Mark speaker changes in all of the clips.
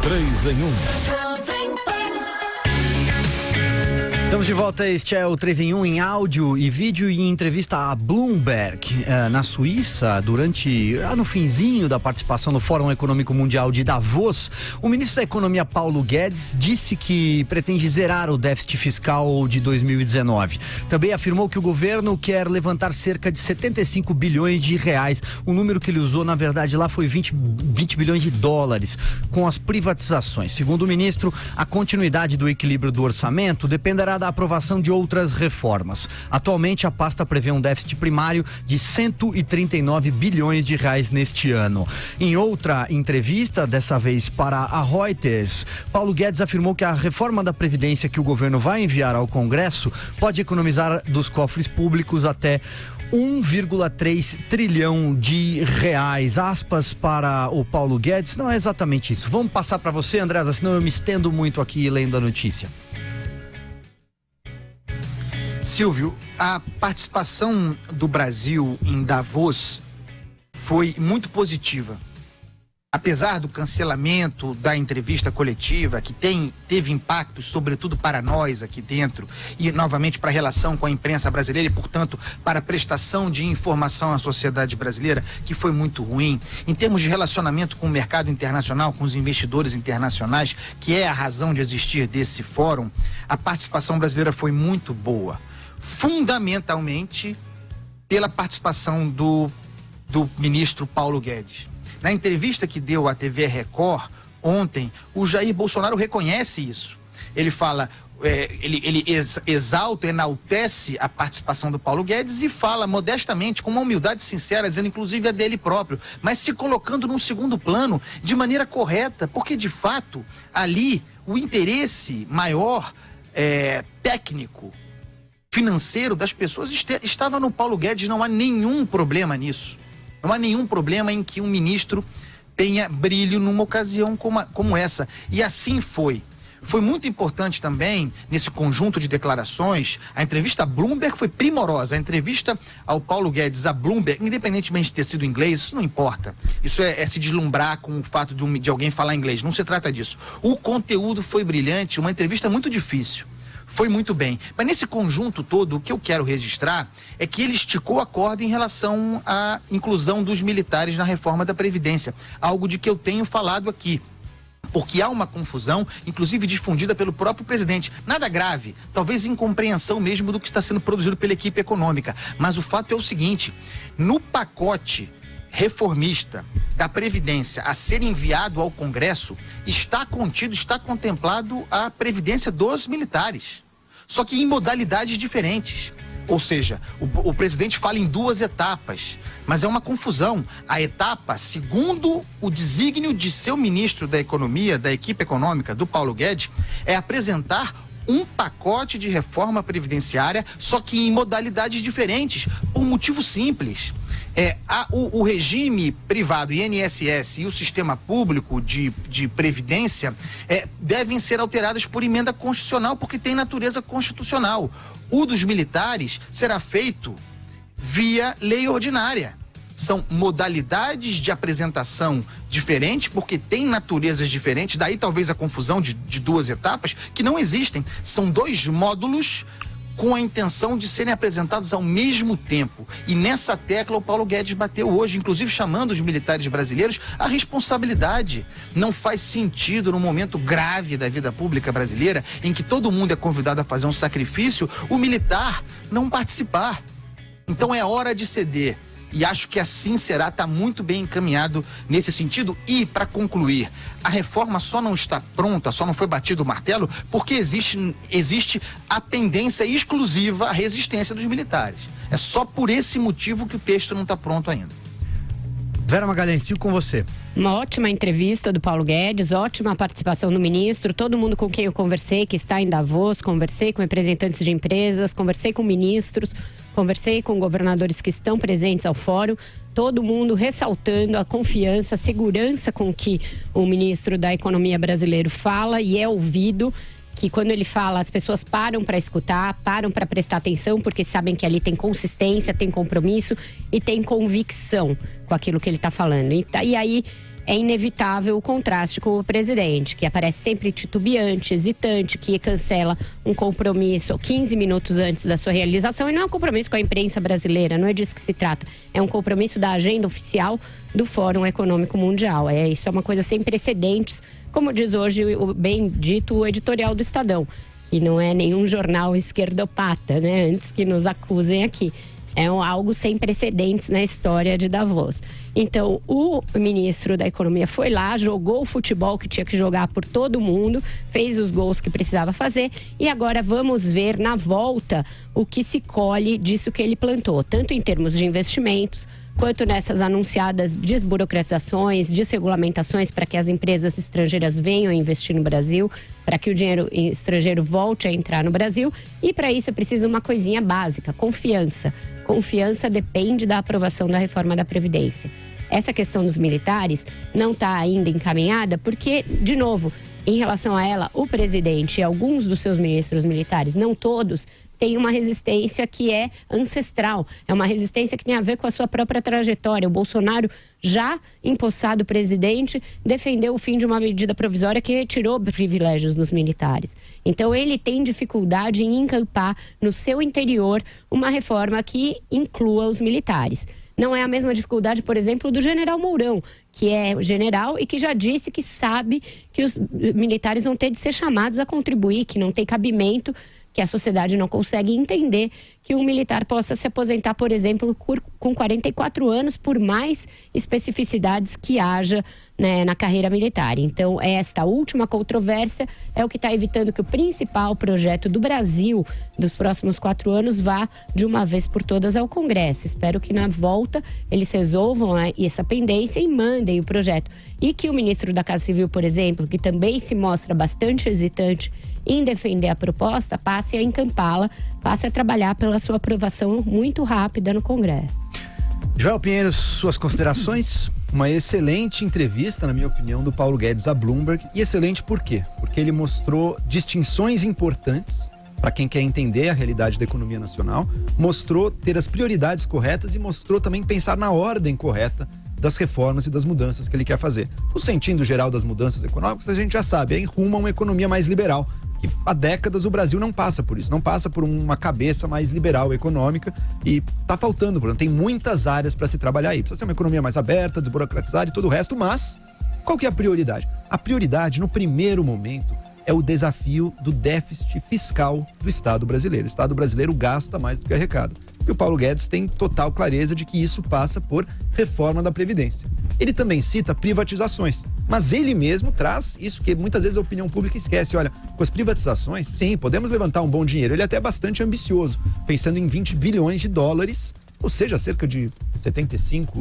Speaker 1: 3 em 1.
Speaker 2: Estamos de volta, este é o 3 em 1 em áudio e vídeo e entrevista a Bloomberg na Suíça, no finzinho da participação no Fórum Econômico Mundial de Davos. O ministro da Economia, Paulo Guedes, disse que pretende zerar o déficit fiscal de 2019. Também afirmou que o governo quer levantar cerca de 75 bilhões de reais. O número que ele usou, na verdade, lá foi 20 bilhões de dólares com as privatizações. Segundo o ministro, a continuidade do equilíbrio do orçamento dependerá da aprovação de outras reformas. Atualmente, a pasta prevê um déficit primário de 139 bilhões de reais neste ano. Em outra entrevista, dessa vez para a Reuters, Paulo Guedes afirmou que a reforma da Previdência que o governo vai enviar ao Congresso pode economizar dos cofres públicos até 1,3 trilhão de reais. Aspas para o Paulo Guedes, não é exatamente isso. Vamos passar para você, Andresa, senão eu me estendo muito aqui lendo a notícia.
Speaker 3: Silvio, a participação do Brasil em Davos foi muito positiva. Apesar do cancelamento da entrevista coletiva, que teve impactos, sobretudo para nós aqui dentro, e novamente para a relação com a imprensa brasileira e, portanto, para a prestação de informação à sociedade brasileira, que foi muito ruim. Em termos de relacionamento com o mercado internacional, com os investidores internacionais, que é a razão de existir desse fórum, a participação brasileira foi muito boa. Fundamentalmente pela participação do ministro Paulo Guedes. Na entrevista que deu à TV Record ontem, o Jair Bolsonaro reconhece isso. Ele fala, ele exalta, enaltece a participação do Paulo Guedes e fala modestamente, com uma humildade sincera, dizendo inclusive a dele próprio, mas se colocando num segundo plano de maneira correta, porque de fato ali o interesse maior técnico, financeiro das pessoas estava no Paulo Guedes. Não há nenhum problema nisso. Não há nenhum problema em que um ministro tenha brilho numa ocasião como essa. E assim foi. Foi muito importante também, nesse conjunto de declarações, a entrevista a Bloomberg foi primorosa. A entrevista ao Paulo Guedes a Bloomberg, independentemente de ter sido inglês, isso não importa. Isso é se deslumbrar com o fato de alguém falar inglês. Não se trata disso. O conteúdo foi brilhante, uma entrevista muito difícil. Foi muito bem. Mas nesse conjunto todo, o que eu quero registrar é que ele esticou a corda em relação à inclusão dos militares na reforma da Previdência. Algo de que eu tenho falado aqui. Porque há uma confusão, inclusive difundida pelo próprio presidente. Nada grave, talvez incompreensão mesmo do que está sendo produzido pela equipe econômica. Mas o fato é o seguinte, no pacote reformista da Previdência a ser enviado ao Congresso, está contemplado a Previdência dos militares, só que em modalidades diferentes. Ou seja, o presidente fala em 2 etapas, mas é uma confusão. A etapa, segundo o desígnio de seu ministro da Economia, da equipe econômica, do Paulo Guedes, é apresentar um pacote de reforma previdenciária, só que em modalidades diferentes, por motivo simples. O regime privado, INSS, e o sistema público de previdência devem ser alterados por emenda constitucional, porque tem natureza constitucional. O dos militares será feito via lei ordinária. São modalidades de apresentação diferentes, porque tem naturezas diferentes, daí talvez a confusão de 2 etapas que não existem. São 2 módulos com a intenção de serem apresentados ao mesmo tempo. E nessa tecla o Paulo Guedes bateu hoje, inclusive chamando os militares brasileiros à responsabilidade. Não faz sentido, num momento grave da vida pública brasileira, em que todo mundo é convidado a fazer um sacrifício, o militar não participar. Então é hora de ceder. E acho que assim será, está muito bem encaminhado nesse sentido. E, para concluir, a reforma só não está pronta, só não foi batido o martelo, porque existe a pendência exclusiva à resistência dos militares. É só por esse motivo que o texto não está pronto ainda.
Speaker 2: Vera Magalhães, sigo com você.
Speaker 4: Uma ótima entrevista do Paulo Guedes, ótima participação do ministro, todo mundo com quem eu conversei, que está em Davos, conversei com representantes de empresas, conversei com ministros, conversei com governadores que estão presentes ao fórum, todo mundo ressaltando a confiança, a segurança com que o ministro da Economia brasileiro fala e é ouvido, que quando ele fala, as pessoas param para escutar, param para prestar atenção, porque sabem que ali tem consistência, tem compromisso e tem convicção com aquilo que ele está falando. E aí é inevitável o contraste com o presidente, que aparece sempre titubeante, hesitante, que cancela um compromisso 15 minutos antes da sua realização. E não é um compromisso com a imprensa brasileira, não é disso que se trata. É um compromisso da agenda oficial do Fórum Econômico Mundial. Isso é uma coisa sem precedentes, como diz hoje o bem dito editorial do Estadão, que não é nenhum jornal esquerdopata, né? Antes que nos acusem aqui. É algo sem precedentes na história de Davos. Então, o ministro da Economia foi lá, jogou o futebol que tinha que jogar por todo mundo, fez os gols que precisava fazer e agora vamos ver na volta o que se colhe disso que ele plantou, tanto em termos de investimentos, quanto nessas anunciadas desburocratizações, desregulamentações para que as empresas estrangeiras venham investir no Brasil, para que o dinheiro estrangeiro volte a entrar no Brasil. E para isso é preciso uma coisinha básica, confiança. Confiança depende da aprovação da reforma da Previdência. Essa questão dos militares não está ainda encaminhada porque, de novo, em relação a ela, o presidente e alguns dos seus ministros militares, não todos, tem uma resistência que é ancestral, é uma resistência que tem a ver com a sua própria trajetória. O Bolsonaro, já empossado presidente, defendeu o fim de uma medida provisória que retirou privilégios dos militares. Então ele tem dificuldade em encampar no seu interior uma reforma que inclua os militares. Não é a mesma dificuldade, por exemplo, do general Mourão, que é general e que já disse que sabe que os militares vão ter de ser chamados a contribuir, que não tem cabimento, que a sociedade não consegue entender que um militar possa se aposentar, por exemplo, com 44 anos, por mais especificidades que haja, né, na carreira militar. Então, esta última controvérsia é o que está evitando que o principal projeto do Brasil dos próximos 4 anos vá de uma vez por todas ao Congresso. Espero que na volta eles resolvam essa pendência e mandem o projeto. E que o ministro da Casa Civil, por exemplo, que também se mostra bastante hesitante em defender a proposta, passe a encampá-la, passe a trabalhar pela sua aprovação muito rápida no Congresso.
Speaker 2: Joel Pinheiro, suas considerações?
Speaker 1: Uma excelente entrevista, na minha opinião, do Paulo Guedes a Bloomberg. E excelente por quê? Porque ele mostrou distinções importantes para quem quer entender a realidade da economia nacional, mostrou ter as prioridades corretas e mostrou também pensar na ordem correta das reformas e das mudanças que ele quer fazer. O sentido geral das mudanças econômicas, a gente já sabe, é em rumo a uma economia mais liberal, que há décadas o Brasil não passa por isso, não passa por uma cabeça mais liberal econômica e tá faltando, tem muitas áreas para se trabalhar aí. Precisa ser uma economia mais aberta, desburocratizada e todo o resto, mas qual que é a prioridade? A prioridade, no primeiro momento, é o desafio do déficit fiscal do Estado brasileiro. O Estado brasileiro gasta mais do que arrecada. E o Paulo Guedes tem total clareza de que isso passa por reforma da Previdência. Ele também cita privatizações, mas ele mesmo traz isso que muitas vezes a opinião pública esquece. Olha, com as privatizações, sim, podemos levantar um bom dinheiro. Ele é até bastante ambicioso, pensando em 20 bilhões de dólares, ou seja, cerca de 75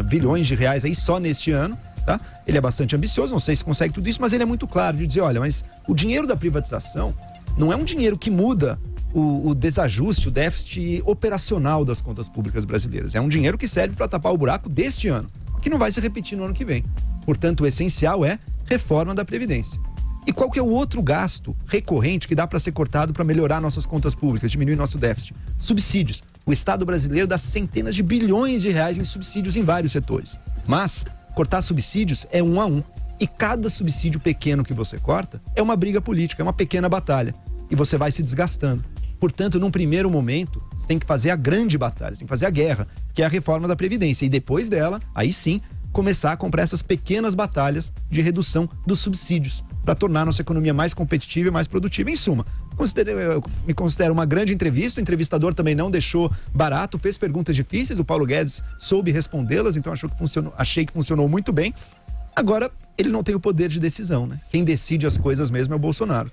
Speaker 1: bilhões de reais aí só neste ano. Tá? Ele é bastante ambicioso, não sei se consegue tudo isso, mas ele é muito claro de dizer, olha, mas o dinheiro da privatização não é um dinheiro que muda o desajuste, o déficit operacional das contas públicas brasileiras. É um dinheiro que serve para tapar o buraco deste ano, que não vai se repetir no ano que vem. Portanto, o essencial é reforma da Previdência. E qual que é o outro gasto recorrente que dá para ser cortado para melhorar nossas contas públicas, diminuir nosso déficit? Subsídios. O Estado brasileiro dá centenas de bilhões de reais em subsídios em vários setores. Mas cortar subsídios é 1 a 1. E cada subsídio pequeno que você corta é uma briga política, é uma pequena batalha. E você vai se desgastando. Portanto, num primeiro momento, você tem que fazer a grande batalha, você tem que fazer a guerra, que é a reforma da Previdência. E depois dela, aí sim, começar a comprar essas pequenas batalhas de redução dos subsídios, para tornar nossa economia mais competitiva e mais produtiva. Em suma, eu me considero uma grande entrevista, o entrevistador também não deixou barato, fez perguntas difíceis, o Paulo Guedes soube respondê-las, então achei que funcionou muito bem. Agora, ele não tem o poder de decisão, né? Quem decide as coisas mesmo é o Bolsonaro.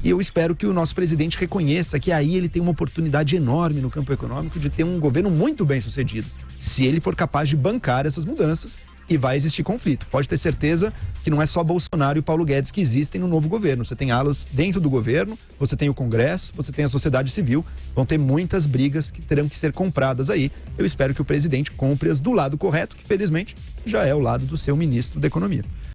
Speaker 1: E eu espero que o nosso presidente reconheça que aí ele tem uma oportunidade enorme no campo econômico de ter um governo muito bem sucedido, se ele for capaz de bancar essas mudanças. E vai existir conflito. Pode ter certeza que não é só Bolsonaro e Paulo Guedes que existem no novo governo. Você tem alas dentro do governo, você tem o Congresso, você tem a sociedade civil. Vão ter muitas brigas que terão que ser compradas aí. Eu espero que o presidente compre-as do lado correto, que felizmente já é o lado do seu ministro da Economia.